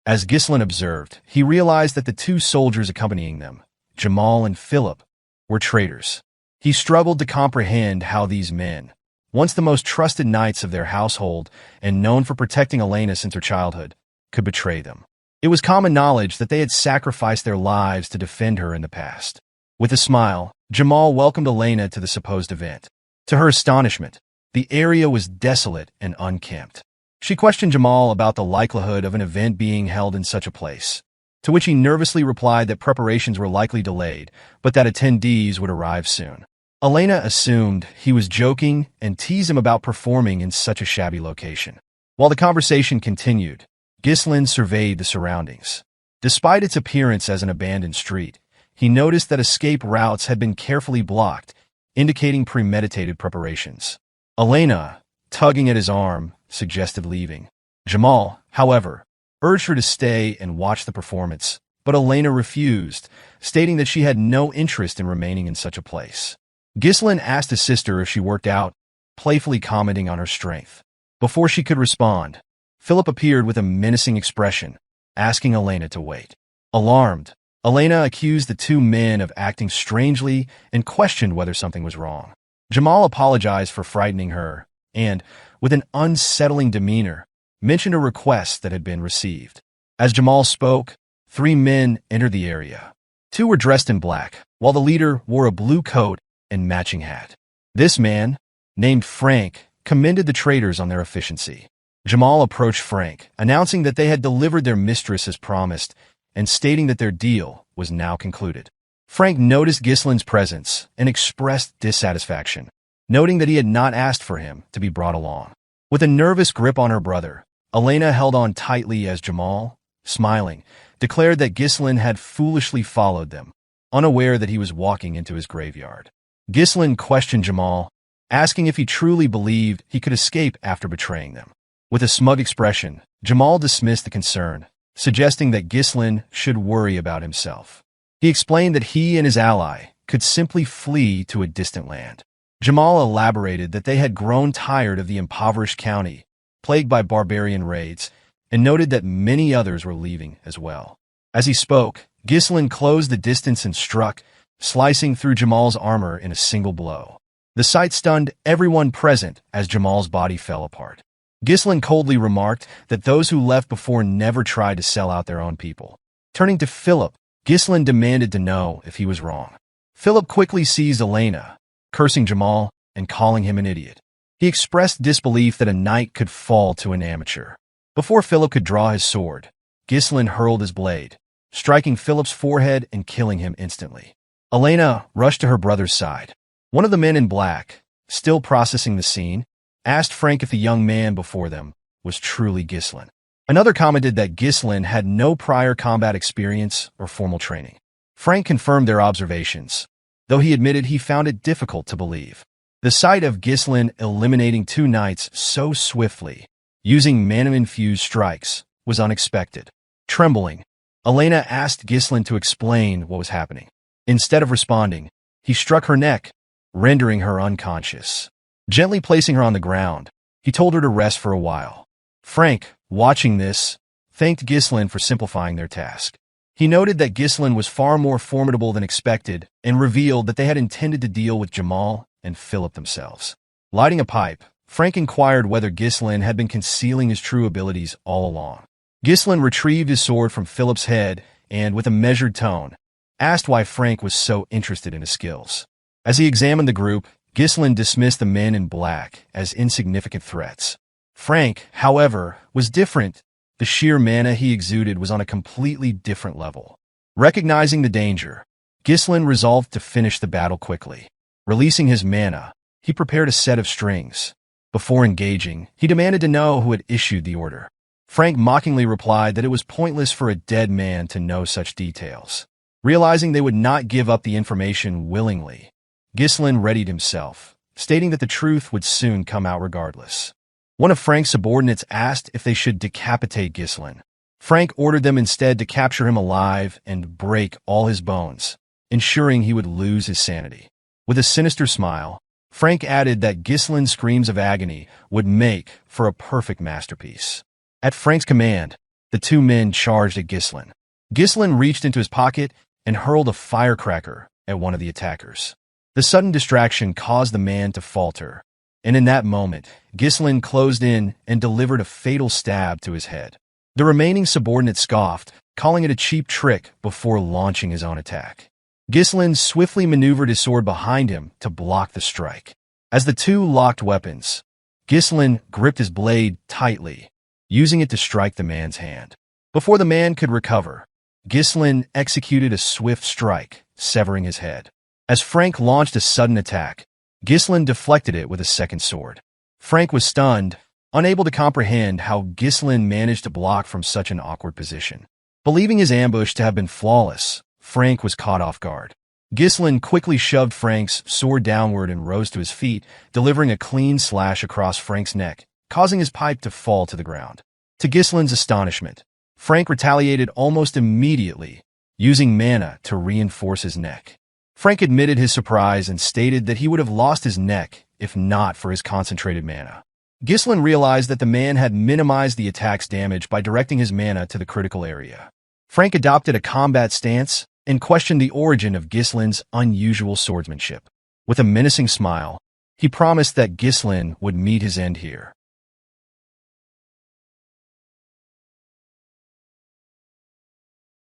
As Ghislain observed, he realized that the two soldiers accompanying them, Jamal and Philip, were traitors. He struggled to comprehend how these men, once the most trusted knights of their household and known for protecting Elena since her childhood, could betray them. It was common knowledge that they had sacrificed their lives to defend her in the past. With a smile, Jamal welcomed Elena to the supposed event. To her astonishment, the area was desolate and unkempt. She questioned Jamal about the likelihood of an event being held in such a place, to which he nervously replied that preparations were likely delayed, but that attendees would arrive soon. Elena assumed he was joking and teased him about performing in such a shabby location. While the conversation continued, Ghislain surveyed the surroundings. Despite its appearance as an abandoned street, he noticed that escape routes had been carefully blocked, indicating premeditated preparations. Elena, tugging at his arm, suggested leaving. Jamal, however, urged her to stay and watch the performance, but Elena refused, stating that she had no interest in remaining in such a place. Ghislain asked his sister if she worked out, playfully commenting on her strength. Before she could respond, Philip appeared with a menacing expression, asking Elena to wait. Alarmed, Elena accused the two men of acting strangely and questioned whether something was wrong. Jamal apologized for frightening her and, with an unsettling demeanor, mentioned a request that had been received. As Jamal spoke, three men entered the area. Two were dressed in black, while the leader wore a blue coat and matching hat. This man, named Frank, commended the traders on their efficiency. Jamal approached Frank, announcing that they had delivered their mistress as promised and stating that their deal was now concluded. Frank noticed Ghislain's presence and expressed dissatisfaction, noting that he had not asked for him to be brought along. With a nervous grip on her brother, Elena held on tightly as Jamal, smiling, declared that Ghislain had foolishly followed them, unaware that he was walking into his graveyard. Ghislain questioned Jamal, asking if he truly believed he could escape after betraying them. With a smug expression, Jamal dismissed the concern, suggesting that Ghislain should worry about himself. He explained that he and his ally could simply flee to a distant land. Jamal elaborated that they had grown tired of the impoverished county, plagued by barbarian raids, and noted that many others were leaving as well. As he spoke, Ghislain closed the distance and struck, slicing through Jamal's armor in a single blow. The sight stunned everyone present as Jamal's body fell apart. Ghislain coldly remarked that those who left before never tried to sell out their own people. Turning to Philip, Ghislain demanded to know if he was wrong. Philip quickly seized Elena, cursing Jamal and calling him an idiot. He expressed disbelief that a knight could fall to an amateur. Before Philip could draw his sword, Ghislain hurled his blade, striking Philip's forehead and killing him instantly. Elena rushed to her brother's side. One of the men in black, still processing the scene, asked Frank if the young man before them was truly Ghislain. Another commented that Ghislain had no prior combat experience or formal training. Frank confirmed their observations, though he admitted he found it difficult to believe. The sight of Ghislain eliminating two knights so swiftly, using mana-infused strikes, was unexpected. Trembling, Elena asked Ghislain to explain what was happening. Instead of responding, he struck her neck, rendering her unconscious. Gently placing her on the ground, he told her to rest for a while. Frank, watching this, thanked Ghislain for simplifying their task. He noted that Ghislain was far more formidable than expected and revealed that they had intended to deal with Jamal and Philip themselves. Lighting a pipe, Frank inquired whether Ghislain had been concealing his true abilities all along. Ghislain retrieved his sword from Philip's head and, with a measured tone, asked why Frank was so interested in his skills. As he examined the group, Ghislain dismissed the men in black as insignificant threats. Frank, however, was different. The sheer mana he exuded was on a completely different level. Recognizing the danger, Ghislain resolved to finish the battle quickly. Releasing his mana, he prepared a set of strings. Before engaging, he demanded to know who had issued the order. Frank mockingly replied that it was pointless for a dead man to know such details. Realizing they would not give up the information willingly, Ghislain readied himself, stating that the truth would soon come out regardless. One of Frank's subordinates asked if they should decapitate Ghislain. Frank ordered them instead to capture him alive and break all his bones, ensuring he would lose his sanity. With a sinister smile, Frank added that Ghislain's screams of agony would make for a perfect masterpiece. At Frank's command, the two men charged at Ghislain. Ghislain reached into his pocket and hurled a firecracker at one of the attackers. The sudden distraction caused the man to falter, and in that moment, Ghislain closed in and delivered a fatal stab to his head. The remaining subordinate scoffed, calling it a cheap trick before launching his own attack. Ghislain swiftly maneuvered his sword behind him to block the strike. As the two locked weapons, Ghislain gripped his blade tightly, using it to strike the man's hand. Before the man could recover, Ghislain executed a swift strike, severing his head. As Frank launched a sudden attack, Ghislain deflected it with a second sword. Frank was stunned, unable to comprehend how Ghislain managed to block from such an awkward position. Believing his ambush to have been flawless, Frank was caught off guard. Ghislain quickly shoved Frank's sword downward and rose to his feet, delivering a clean slash across Frank's neck, causing his pipe to fall to the ground. To Ghislain's astonishment, Frank retaliated almost immediately, using mana to reinforce his neck. Frank admitted his surprise and stated that he would have lost his neck if not for his concentrated mana. Ghislain realized that the man had minimized the attack's damage by directing his mana to the critical area. Frank adopted a combat stance and questioned the origin of Ghislain's unusual swordsmanship. With a menacing smile, he promised that Ghislain would meet his end here.